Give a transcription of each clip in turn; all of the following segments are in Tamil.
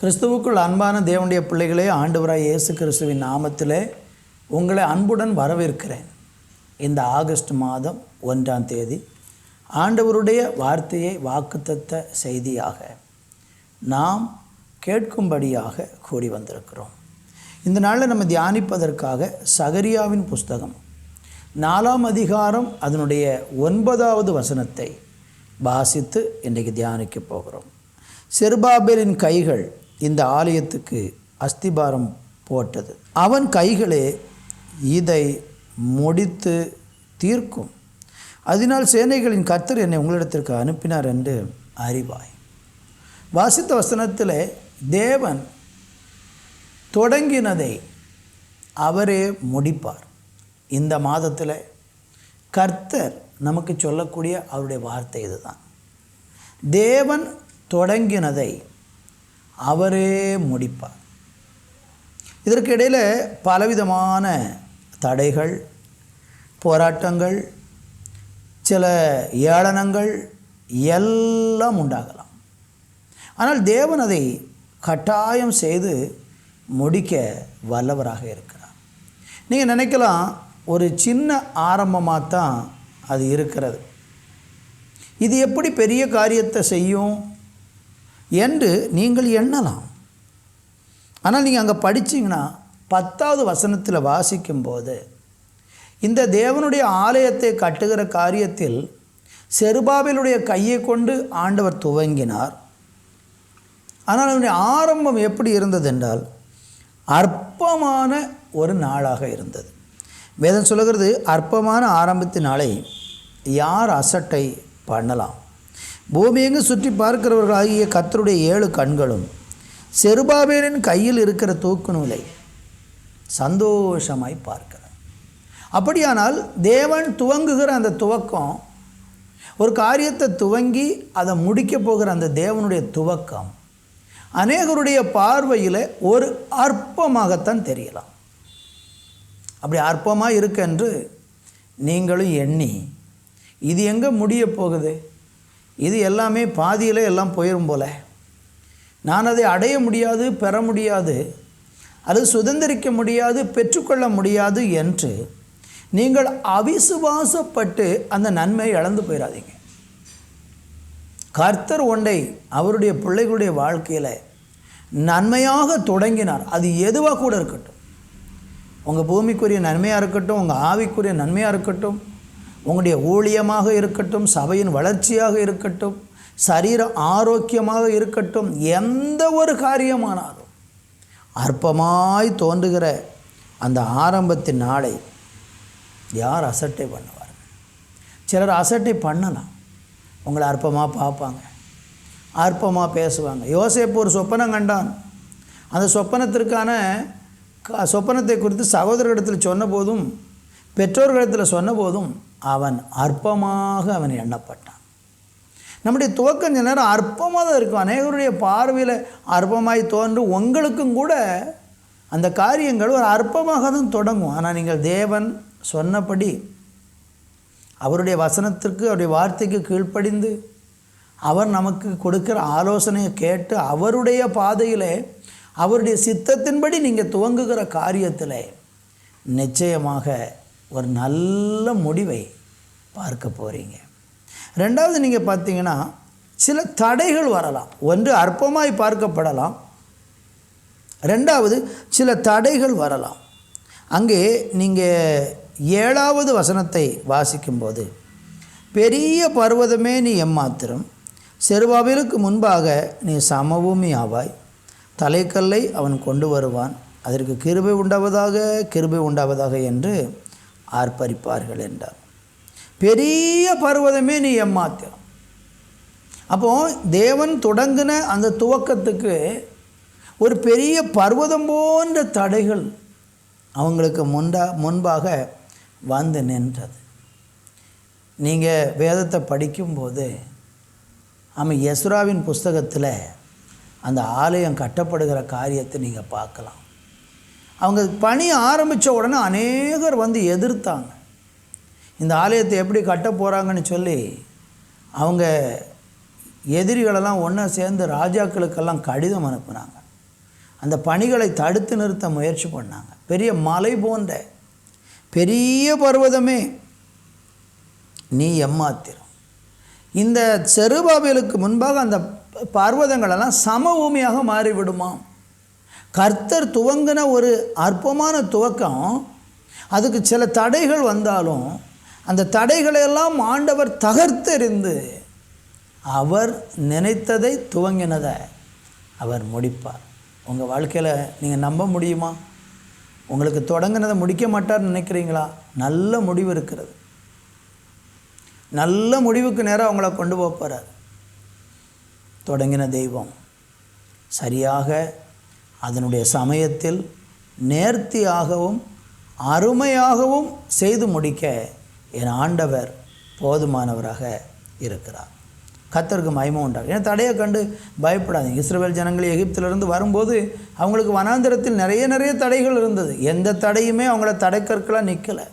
கிறிஸ்துவுக்குள் அன்பான தேவனுடைய பிள்ளைகளே, ஆண்டவராய் இயேசு கிறிஸ்துவின் நாமத்திலே உங்களை அன்புடன் வரவேற்கிறேன். இந்த ஆகஸ்ட் மாதம் 1ஆம் தேதி ஆண்டவருடைய வார்த்தையை வாக்குத்தத்த செய்தியாக நாம் கேட்கும்படியாக கூடி வந்திருக்கிறோம். இந்த நாளில் நம்ம தியானிப்பதற்காக சகரியாவின் புஸ்தகம் 4ஆம் அதிகாரம் அதனுடைய 9வது வசனத்தை வாசித்து இன்றைக்கு தியானிக்க போகிறோம். செருபாபேலின் கைகள் இந்த ஆலயத்துக்கு அஸ்திபாரம் போட்டது. அவன் கைகளே இதை முடித்து தீர்க்கும். அதனால் சேனைகளின் கர்த்தர் என்னை உங்களிடத்திற்கு அனுப்பினார் என்று அறிவாய். வாசித்த வசனத்தில் தேவன் தொடங்கினதை அவரே முடிப்பார். இந்த மாதத்தில் கர்த்தர் நமக்கு சொல்லக்கூடிய அவருடைய வார்த்தை இதுதான். தேவன் தொடங்கினதை அவரே முடிப்பார். இதற்கு இடையில் பலவிதமான தடைகள், போராட்டங்கள், சில ஏளனங்கள் எல்லாம் உண்டாகலாம். ஆனால் தேவன் அதை கட்டாயம் செய்து முடிக்க வல்லவராக இருக்கிறார். நீங்கள் நினைக்கலாம், ஒரு சின்ன ஆரம்பமாக தான் அது இருக்கிறது, இது எப்படி பெரிய காரியத்தை செய்யும் என்று நீங்கள் எண்ணலாம். ஆனால் நீங்கள் அங்கே படிச்சிங்கன்னா 10வது வசனத்தில் வாசிக்கும்போது, இந்த தேவனுடைய ஆலயத்தை கட்டுகிற காரியத்தில் செருபாபேலுடைய கையை கொண்டு ஆண்டவர் துவங்கினார். ஆனால் அதனுடைய ஆரம்பம் எப்படி இருந்தது என்றால் அற்பமான ஒரு நாளாக இருந்தது. வேதம் சொல்லுகிறது, அற்பமான ஆரம்பத்தின் நாளை யார் அசட்டை பண்ணலாம்? பூமியெங்கு சுற்றி பார்க்கிறவர்களாகிய கர்த்தருடைய 7 கண்களும் செருபாபேலின் கையில் இருக்கிற தூக்கு நூலை சந்தோஷமாய் பார்க்கிறார். அப்படியானால் தேவன் துவங்குகிற அந்த துவக்கம், ஒரு காரியத்தை துவங்கி அதை முடிக்க போகிற அந்த தேவனுடைய துவக்கம் அநேகருடைய பார்வையில் ஒரு அற்பமாகத்தான் தெரியலாம். அப்படி அற்பமாக இருக்கென்று நீங்களும் எண்ணி, இது எங்கே முடிய போகுது, இது எல்லாமே பாதியில் எல்லாம் போயிடும் போல, நான் அதை அடைய முடியாது, பெற முடியாது, அது சுதந்திரிக்க முடியாது, பெற்றுக்கொள்ள முடியாது என்று நீங்கள் அவிசுவாசப்பட்டு அந்த நன்மையை இழந்து போயிடாதீங்க. கர்த்தர் ஒன்றை அவருடைய பிள்ளைகளுடைய வாழ்க்கையில் நன்மையாக தொடங்கினார். அது எதுவாக கூட இருக்கட்டும், உங்கள் பூமிக்குரிய நன்மையாக இருக்கட்டும், உங்கள் ஆவிக்குரிய நன்மையாக இருக்கட்டும், உங்களுடைய ஊழியமாக இருக்கட்டும், சபையின் வளர்ச்சியாக இருக்கட்டும், சரீர ஆரோக்கியமாக இருக்கட்டும், எந்த ஒரு காரியமானாலும் அற்பமாய் தோன்றுகிற அந்த ஆரம்பத்தின் நாளை யார் அசட்டை பண்ணுவார்கள்? சிலர் அசட்டை பண்ணலாம், உங்களை அற்பமாக பார்ப்பாங்க, அற்பமாக பேசுவாங்க. யோசேப்பு ஒரு சொப்பனம் கண்டான். அந்த சொப்பனத்தை குறித்து சகோதரர்களிடத்தில் சொன்னபோதும் பெற்றோர்களிடத்தில் சொன்னபோதும் அவன் அற்பமாக அவன் எண்ணப்பட்டான். நம்முடைய துவக்கம் சில நேரம் அற்பமாக தான் இருக்கும். அநேகருடைய பார்வையில் அற்பமாய் தோன்றும். உங்களுக்கும் கூட அந்த காரியங்கள் ஒரு அற்பமாக தான் தொடங்கும். ஆனால் நீங்கள் தேவன் சொன்னபடி அவருடைய வசனத்திற்கு, அவருடைய வார்த்தைக்கு கீழ்ப்படிந்து அவர் நமக்கு கொடுக்கிற ஆலோசனையை கேட்டு அவருடைய பாதையில் அவருடைய சித்தத்தின்படி நீங்கள் துவங்குகிற காரியத்தில் நிச்சயமாக ஒரு நல்ல முடிவை பார்க்க போகிறீங்க. ரெண்டாவது, நீங்கள் பார்த்தீங்கன்னா சில தடைகள் வரலாம். ஒன்று அற்பமாய் பார்க்கப்படலாம், ரெண்டாவது சில தடைகள் வரலாம். அங்கே நீங்கள் 7வது வசனத்தை வாசிக்கும்போது, பெரிய பர்வதமே நீ எம்மாத்திரம், செருபாபேலுக்கு முன்பாக நீ சமபூமி ஆவாய், தலைக்கல்லை அவன் கொண்டு வருவான், அதற்கு கிருபை உண்டாவதாக, கிருபை உண்டாவதாக என்று ஆர்ப்பரிப்பார்கள் என்றார். பெரிய பர்வதமே நீ எம்மாத்திரம். அப்போது தேவன் தொடங்கின அந்த துவக்கத்துக்கு ஒரு பெரிய பர்வதம் போன்ற தடைகள் அவங்களுக்கு முன்பாக வந்து நின்றது. நீங்கள் வேதத்தை படிக்கும்போது எஸ்ராவின் புஸ்தகத்தில் அந்த ஆலயம் கட்டப்படுகிற காரியத்தை நீங்கள் பார்க்கலாம். அவங்க பணி ஆரம்பித்த உடனே அநேகர் வந்து எதிர்த்தாங்க. இந்த ஆலயத்தை எப்படி கட்ட போகிறாங்கன்னு சொல்லி அவங்க எதிரிகளெல்லாம் ஒன்றா சேர்ந்து ராஜாக்களுக்கெல்லாம் கடிதம் அனுப்புனாங்க. அந்த பணிகளை தடுத்து நிறுத்த முயற்சி பண்ணாங்க. பெரிய மலை போன்ற பெரிய பர்வதமே நீ எம்மாத்திரம். இந்த செருபாபேலுக்கு முன்பாக அந்த பர்வதங்களெல்லாம் சமபூமியாக மாறிவிடுமாம். கர்த்தர் துவங்கின ஒரு அற்பமான துவக்கம், அதுக்கு சில தடைகள் வந்தாலும் அந்த தடைகளையெல்லாம் ஆண்டவர் தகர்த்தெறிந்து அவர் நினைத்ததை துவங்கினதை அவர் முடிப்பார். உங்கள் வாழ்க்கையில் நீங்கள் நம்ப முடியுமா? உங்களுக்கு தொடங்கினதை முடிக்க மாட்டார்னு நினைக்கிறீங்களா? நல்ல முடிவு இருக்கிறது. நல்ல முடிவுக்கு நேரம் அவங்கள கொண்டு போகிறார். தொடங்கின தெய்வம் சரியாக அதனுடைய சமயத்தில் நேர்த்தியாகவும் அருமையாகவும் செய்து முடிக்க என் ஆண்டவர் போதுமானவராக இருக்கிறார். கர்த்தருக்கு மகிமை உண்டாகும். ஏன்னா தடையை கண்டு பயப்படாதீங்க. இஸ்ரவேல் ஜனங்கள் எகிப்திலிருந்து வரும்போது அவங்களுக்கு வனாந்திரத்தில் நிறைய தடைகள் இருந்தது. எந்த தடையுமே அவங்கள தடைக்கற்களாக நிற்கலை.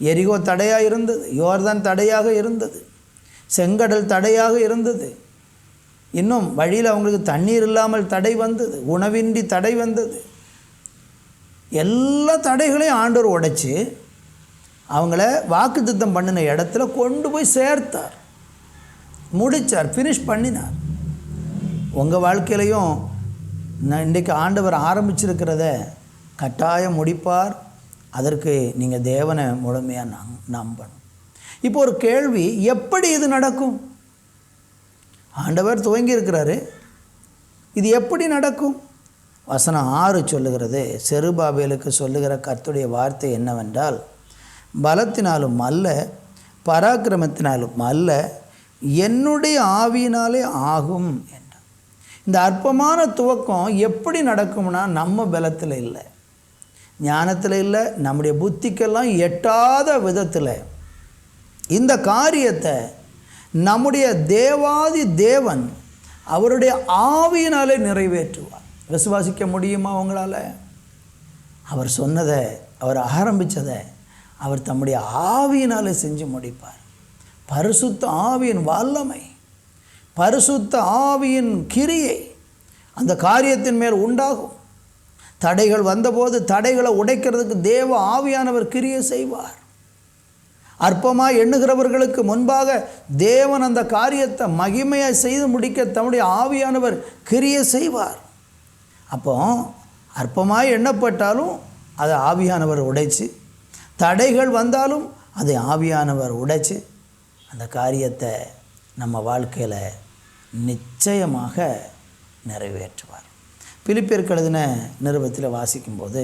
எரிகோ தடையாக இருந்தது, யோர்தான் தடையாக இருந்தது, செங்கடல் தடையாக இருந்தது, இன்னும் வழியில் அவங்களுக்கு தண்ணீர் இல்லாமல் தடை வந்தது, உணவின்றி தடை வந்தது. எல்லா தடைகளையும் ஆண்டவர் உடைச்சி அவங்கள வாக்குத்தத்தம் பண்ணின இடத்துல கொண்டு போய் சேர்த்தார், முடித்தார், ஃபினிஷ் பண்ணினார். உங்கள் வாழ்க்கையிலையும் இன்றைக்கு ஆண்டவர் ஆரம்பிச்சிருக்கிறத கட்டாயம் முடிப்பார். அதற்கு நீங்கள் தேவனை முழுமையாக நம்பணும். இப்போ ஒரு கேள்வி, எப்படி இது நடக்கும்? ஆண்டவர் துவங்கி இருக்கிறாரு, இது எப்படி நடக்கும்? வசனம் 6 சொல்லுகிறது, செருபாபேலுக்கு சொல்லுகிற கர்த்தருடைய வார்த்தை என்னவென்றால், பலத்தினாலும் அல்ல, பராக்கிரமத்தினாலும் அல்ல, என்னுடைய ஆவியினாலே ஆகும் என்றார். இந்த அற்பமான துவக்கம் எப்படி நடக்கும்னா, நம்ம பலத்தில் இல்லை, ஞானத்தில் இல்லை, நம்முடைய புத்திக்கெல்லாம் எட்டாத விதத்தில் இந்த காரியத்தை நம்முடைய தேவாதி தேவன் அவருடைய ஆவியினாலே நிறைவேற்றுவார். விசுவாசிக்க முடியுமா உங்களால்? அவர் சொன்னதை, அவர் ஆரம்பித்ததை அவர் தம்முடைய ஆவியினாலே செஞ்சு முடிப்பார். பரிசுத்த ஆவியின் வல்லமை, பரிசுத்த ஆவியின் கிரியை அந்த காரியத்தின் மேல் உண்டாகும். தடைகள் வந்தபோது தடைகளை உடைக்கிறதுக்கு தேவ ஆவியானவர் கிரியை செய்வார். அற்பமாக எண்ணுகிறவர்களுக்கு முன்பாக தேவன் அந்த காரியத்தை மகிமையாக செய்து முடிக்க தம்முடைய ஆவியானவர் கிரியை செய்வார். அப்போ அற்பமாக எண்ணப்பட்டாலும் அதை ஆவியானவர் உடைச்சு, தடைகள் வந்தாலும் அதை ஆவியானவர் உடைச்சு அந்த காரியத்தை நம்ம வாழ்க்கையில் நிச்சயமாக நிறைவேற்றுவார். பிலிப்பியருக்கு எழுதின நிருபத்தில் வாசிக்கும்போது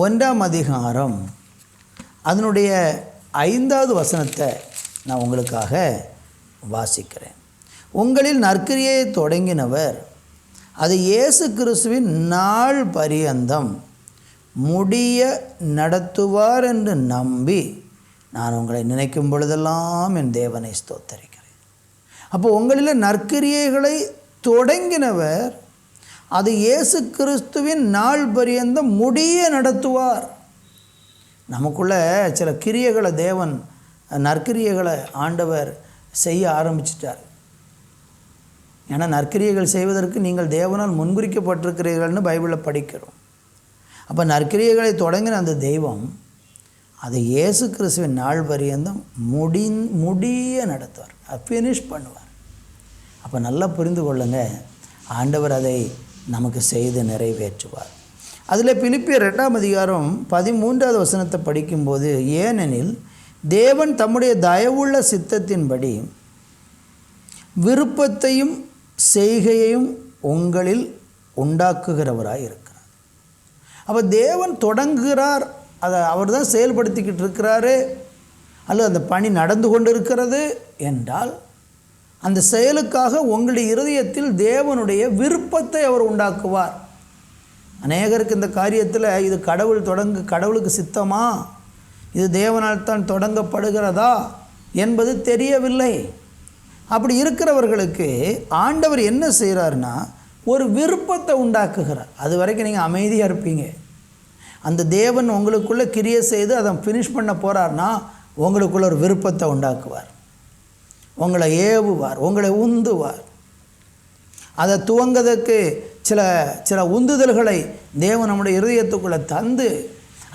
1ஆம் அதிகாரம் அதனுடைய 5வது வசனத்தை நான் உங்களுக்காக வாசிக்கிறேன். உங்களில் நற்கிரியை தொடங்கினவர் அது இயேசு கிறிஸ்துவின் நாள் பரியந்தம் முடிய நடத்துவார் என்று நம்பி நான் உங்களை நினைக்கும் பொழுதெல்லாம் என் தேவனை ஸ்தோத்தரிக்கிறேன். அப்போ உங்களில் நற்கிரியைகளை தொடங்கினவர் அது இயேசு கிறிஸ்துவின் நாள் பரியந்தம் முடிய நடத்துவார். நமக்குள்ள சில கிரியைகளை தேவன், நற்கிரியைகளை ஆண்டவர் செய்ய ஆரம்பிச்சிட்டார். ஏன்னா நற்கிரியைகள் செய்வதற்கு நீங்கள் தேவனால் முன்குறிக்கப்பட்டிருக்கிறீர்கள்னு பைபிளில் படிக்கிறோம். அப்போ நற்கிரியைகளை தொடங்கின அந்த தெய்வம் அதை இயேசு கிறிஸ்துவின் நாள் பரியந்தம் முடிய நடத்துவார், ஃபினிஷ் பண்ணுவார். அப்போ நல்லா புரிந்து கொள்ளுங்க, ஆண்டவர் அதை நமக்கு செய்து நிறைவேற்றுவார். அதில் பிலிப்பியர் 2ஆம் அதிகாரம் 13வது வசனத்தை படிக்கும்போது, ஏனெனில் தேவன் தம்முடைய தயவுள்ள சித்தத்தின்படி விருப்பத்தையும் செய்கையையும் உங்களில் உண்டாக்குகிறவராய் இருக்கிறார். அப்போ தேவன் தொடங்குகிறார், அதை அவர் தான் செயல்படுத்திக்கிட்டு இருக்கிறாரு, அல்லது அந்த பணி நடந்து கொண்டு இருக்கிறது என்றால் அந்த செயலுக்காக உங்களுடைய இருதயத்தில் தேவனுடைய விருப்பத்தை அவர் உண்டாக்குவார். அநேகருக்கு இந்த காரியத்தில் இது கடவுளுக்கு சித்தமா, இது தேவனால் தான் தொடங்கப்படுகிறதா என்பது தெரியவில்லை. அப்படி இருக்கிறவர்களுக்கு ஆண்டவர் என்ன செய்கிறார்னா ஒரு விருப்பத்தை உண்டாக்குகிறார். அது வரைக்கும் நீங்கள் அமைதியாக இருப்பீங்க. அந்த தேவன் உங்களுக்குள்ளே கிரியை செய்து அதை ஃபினிஷ் பண்ண போகிறார்னா உங்களுக்குள்ள ஒரு விருப்பத்தை உண்டாக்குவார், உங்களை ஏவுவார், உங்களை உந்துவார். அதை துவங்கிறதுக்கு சில உந்துதல்களை தேவன் நம்முடைய இருதயத்துக்குள்ளே தந்து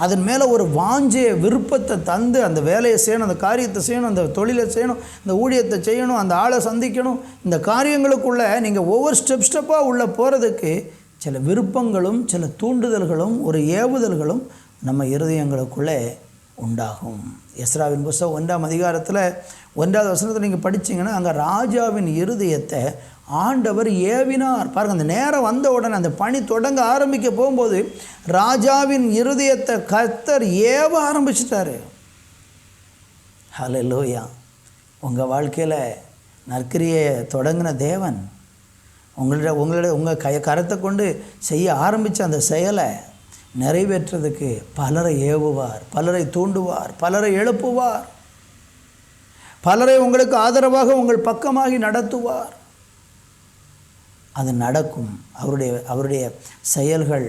அதன் மேலே ஒரு வாஞ்சிய விருப்பத்தை தந்து அந்த வேலையை செய்யணும், அந்த காரியத்தை செய்யணும், அந்த தொழிலை செய்யணும், இந்த ஊழியத்தை செய்யணும், அந்த ஆளை சந்திக்கணும், இந்த காரியங்களுக்குள்ளே நீங்கள் ஒவ்வொரு ஸ்டெப்பாக உள்ளே போகிறதுக்கு சில விருப்பங்களும் சில தூண்டுதல்களும் ஒரு ஏவுதல்களும் நம்ம இருதயங்களுக்குள்ளே உண்டாகும். எஸ்ராவின் புஸ்தகம் 1ஆம் அதிகாரத்தில் 1வது வசனத்தில் நீங்கள் படித்தீங்கன்னா அங்கே ராஜாவின் இருதயத்தை ஆண்டவர் ஏவினார். பாருங்கள், அந்த நேரம் வந்த உடனே அந்த பணி தொடங்க ஆரம்பிக்க போகும்போது ராஜாவின் இருதயத்தை கர்த்தர் ஏவ ஆரம்பிச்சிட்டாரு. ஹல்லேலூயா. உங்கள் வாழ்க்கையில் நற்கிரியை தொடங்கின தேவன் உங்கள் கரத்தை கொண்டு செய்ய ஆரம்பித்த அந்த செயலை நிறைவேற்றுறதுக்கு பலரை ஏவுவார், பலரை தூண்டுவார், பலரை எழுப்புவார், பலரை உங்களுக்கு ஆதரவாக உங்கள் பக்கமாகி நடத்துவார். அது நடக்கும். அவருடைய செயல்கள்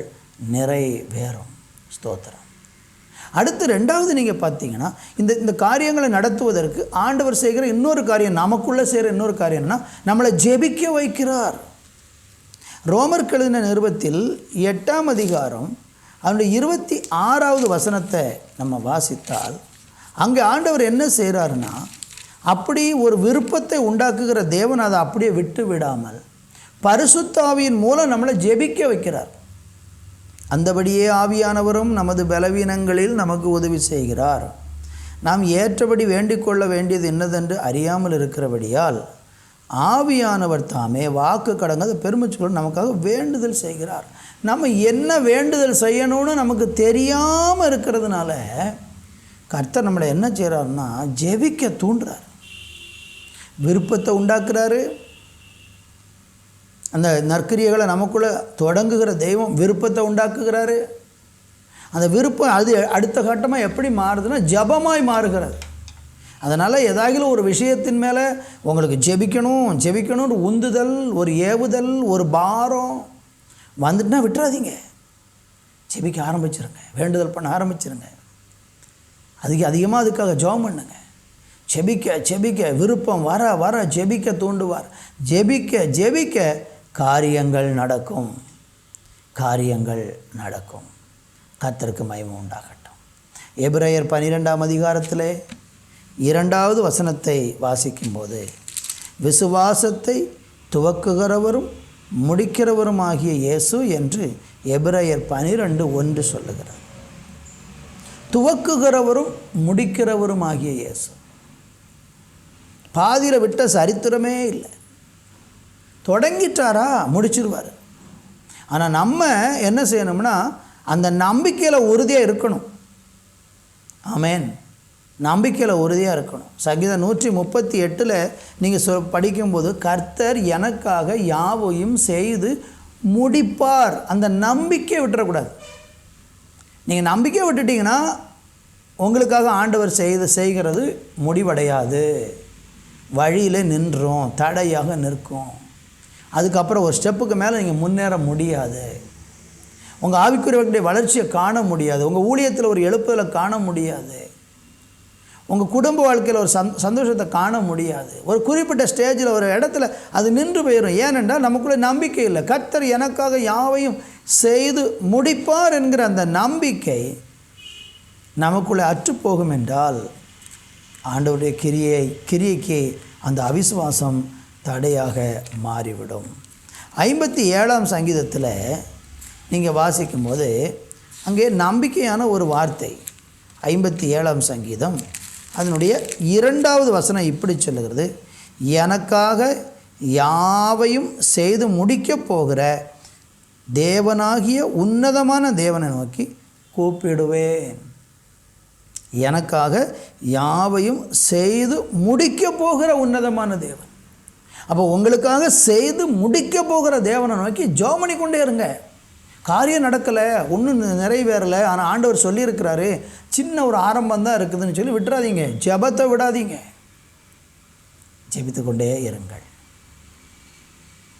நிறைவேறும். ஸ்தோத்திரம். அடுத்து 2வது நீங்கள் பார்த்தீங்கன்னா இந்த காரியங்களை நடத்துவதற்கு ஆண்டவர் செய்கிற இன்னொரு காரியம், நமக்குள்ளே செய்கிற இன்னொரு காரியம் என்னன்னா நம்மளை ஜெபிக்க வைக்கிறார். ரோமர் எழுதின நிருபத்தில் 8ஆம் அதிகாரம் அவனுடைய 26வது வசனத்தை நம்ம வாசித்தால் அங்கே ஆண்டவர் என்ன செய்கிறாருன்னா, அப்படி ஒரு விருப்பத்தை உண்டாக்குகிற தேவன் அதை அப்படியே விட்டு விடாமல் பரிசுத்த ஆவியின் மூலம் நம்மளை ஜெபிக்க வைக்கிறார். அந்தபடியே ஆவியானவரும் நமது பலவீனங்களில் நமக்கு உதவி செய்கிறார். நாம் ஏற்றபடி வேண்டிக் கொள்ள வேண்டியது என்னதென்று அறியாமல் இருக்கிறபடியால் ஆவியானவர் தாமே வாக்கு கடங்காத பெருமைச்சொல்ல நமக்காக வேண்டுதல் செய்கிறார். நம்ம என்ன வேண்டுதல் செய்யணும்னு நமக்கு தெரியாமல் இருக்கிறதுனால கர்த்தர் நம்மளை என்ன செய்கிறாருன்னா ஜெபிக்க தூண்டுறார், விருப்பத்தை உண்டாக்குறாரு. அந்த நற்கிரியைகளை நமக்குள்ளே தொடங்குகிற தெய்வம் விருப்பத்தை உண்டாக்குகிறாரு. அந்த விருப்பம் அது அடுத்த கட்டமாக எப்படி மாறுதுன்னா ஜபமாய் மாறுகிறது. அதனால் ஏதாகிலும் ஒரு விஷயத்தின் மேலே உங்களுக்கு ஜெபிக்கணும்னு உந்துதல், ஒரு ஏவுதல், ஒரு பாரம் வந்துட்டுனா விட்டுறாதீங்க. ஜெபிக்க ஆரம்பிச்சிருங்க, வேண்டுதல் பண்ண ஆரம்பிச்சிருங்க. அதிகமாக அதுக்காக ஜெபம் பண்ணுங்க. ஜெபிக்க விருப்பம் வர ஜெபிக்க தூண்டுவார். ஜெபிக்க காரியங்கள் நடக்கும். கர்த்தருக்கு மகிமை உண்டாகட்டும். எபிரேயர் 12ஆம் அதிகாரத்திலே 2வது வசனத்தை வாசிக்கும்போது விசுவாசத்தை துவக்குகிறவரும் முடிக்கிறவரும் ஆகிய இயேசு என்று எபிரேயர் 12:1 சொல்லுகிறார். துவக்குகிறவரும் முடிக்கிறவரும் ஆகிய இயேசு. பாதியில் விட்ட சரித்திரமே இல்லை. தொடங்கிட்டாரா முடிச்சிருவார். ஆனால் நம்ம என்ன செய்யணும்னா அந்த நம்பிக்கையில் உறுதியாக இருக்கணும். ஆமேன். நம்பிக்கையில் உறுதியாக இருக்கணும். சங்கீதம் 138 நீங்கள் படிக்கும்போது கர்த்தர் எனக்காக யாவையும் செய்து முடிப்பார். அந்த நம்பிக்கையை விட்டுறக்கூடாது. நீங்கள் நம்பிக்கை விட்டுட்டிங்கன்னா உங்களுக்காக ஆண்டவர் செய்கிறது முடிவடையாது, வழியில் நின்றும், தடையாக நிற்கும். அதுக்கப்புறம் ஒரு ஸ்டெப்புக்கு மேலே நீங்கள் முன்னேற முடியாது. உங்கள் ஆவிக்குரிய வளர்ச்சியை காண முடியாது. உங்கள் ஊழியத்தில் ஒரு எழுப்புதலை காண முடியாது. உங்கள் குடும்ப வாழ்க்கையில் ஒரு சந்தோஷத்தை காண முடியாது. ஒரு குறிப்பிட்ட ஸ்டேஜில் ஒரு இடத்துல அது நின்று போயிடும். ஏனென்றால் நமக்குள்ளே நம்பிக்கை இல்லை. கர்த்தர் எனக்காக யாவையும் செய்து முடிப்பார் என்கிற அந்த நம்பிக்கை நமக்குள்ளே அற்றுப்போகும் என்றால் ஆண்டவருடைய கிரியைக்கு அந்த அவிசுவாசம் தடையாக மாறிவிடும். 57ஆம் சங்கீதத்தில் நீங்கள் வாசிக்கும்போது அங்கே நம்பிக்கையான ஒரு வார்த்தை. 57ஆம் சங்கீதம் அதனுடைய 2வது வசனம் இப்படி சொல்லுகிறது, எனக்காக யாவையும் செய்து முடிக்கப் போகிற தேவனாகிய உன்னதமான தேவனை நோக்கி கூப்பிடுவேன். எனக்காக யாவையும் செய்து முடிக்க போகிற உன்னதமான தேவன். அப்போ உங்களுக்காக செய்து முடிக்க போகிற தேவனை நோக்கி ஜெபம் பண்ணி கொண்டே இருங்க. காரியம் நடக்கலை, ஒன்றும் நிறைவேறலை, ஆனால் ஆண்டவர் சொல்லியிருக்கிறாரு, சின்ன ஒரு ஆரம்பம் தான் இருக்குதுன்னு சொல்லி விட்டுறாதீங்க. ஜெபத்தை விடாதீங்க. ஜெபித்து கொண்டே இருங்கள்.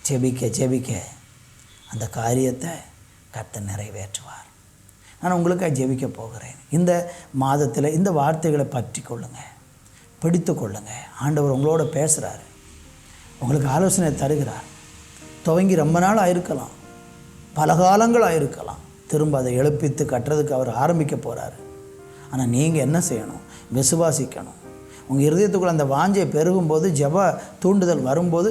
ஜெபிக்க அந்த காரியத்தை கர்த்தர் நிறைவேற்றுவார். நான் உங்களுக்காக ஜெபிக்க போகிறேன். இந்த மாதத்தில் இந்த வார்த்தைகளை பற்றி கொள்ளுங்கள், பிடித்து கொள்ளுங்கள். ஆண்டவர் உங்களோட பேசுகிறாரு, உங்களுக்கு ஆலோசனை தருகிறார். துவங்கி ரொம்ப நாள் ஆயிருக்கலாம், பல காலங்களாக இருக்கலாம். திரும்ப அதை எழுப்பித்து கட்டுறதுக்கு அவர் ஆரம்பிக்க போகிறாரு. ஆனால் நீங்கள் என்ன செய்யணும்? விசுவாசிக்கணும். உங்கள் இருதயத்துக்குள்ள அந்த வாஞ்சை பெருகும்போது, ஜெப தூண்டுதல் வரும்போது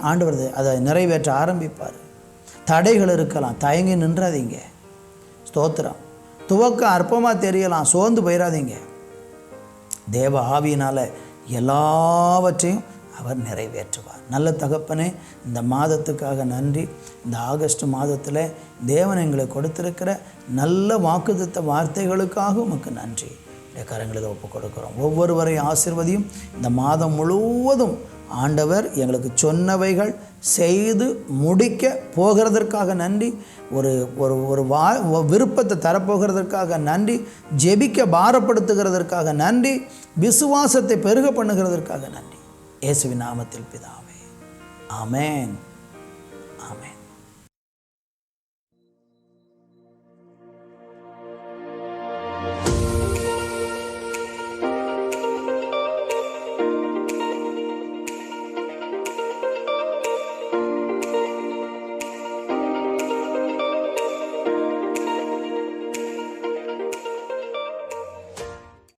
ஆண்டவர் அதை நிறைவேற்ற ஆரம்பிப்பார். தடைகள் இருக்கலாம், தயங்கி நின்றாதீங்க. ஸ்தோத்திரம். துவக்கம் அற்பமாக தெரியலாம், சோர்ந்து போயிடாதீங்க. தேவ ஆவியினால் எல்லாவற்றையும் அவர் நிறைவேற்றுவார். நல்ல தகப்பனே, இந்த மாதத்துக்காக நன்றி. இந்த ஆகஸ்ட் மாதத்தில் தேவன் எங்களுக்கு கொடுத்திருக்கிற நல்ல வாக்குத்தத்த வார்த்தைகளுக்காக உமக்கு நன்றி. கரங்களில் ஒப்பு கொடுக்குறோம். ஒவ்வொருவரையும் ஆசீர்வதியும். இந்த மாதம் முழுவதும் ஆண்டவர் எங்களுக்கு சொன்னவைகள் செய்து முடிக்க போகிறதற்காக நன்றி. ஒரு ஒரு விருப்பத்தை தரப்போகிறதற்காக நன்றி. ஜெபிக்க பாரப்படுத்துகிறதற்காக நன்றி. விசுவாசத்தை பெருக பண்ணுகிறதற்காக நன்றி. இயேசுவின் நாமத்தில் பிதாவே, ஆமென், ஆமென்.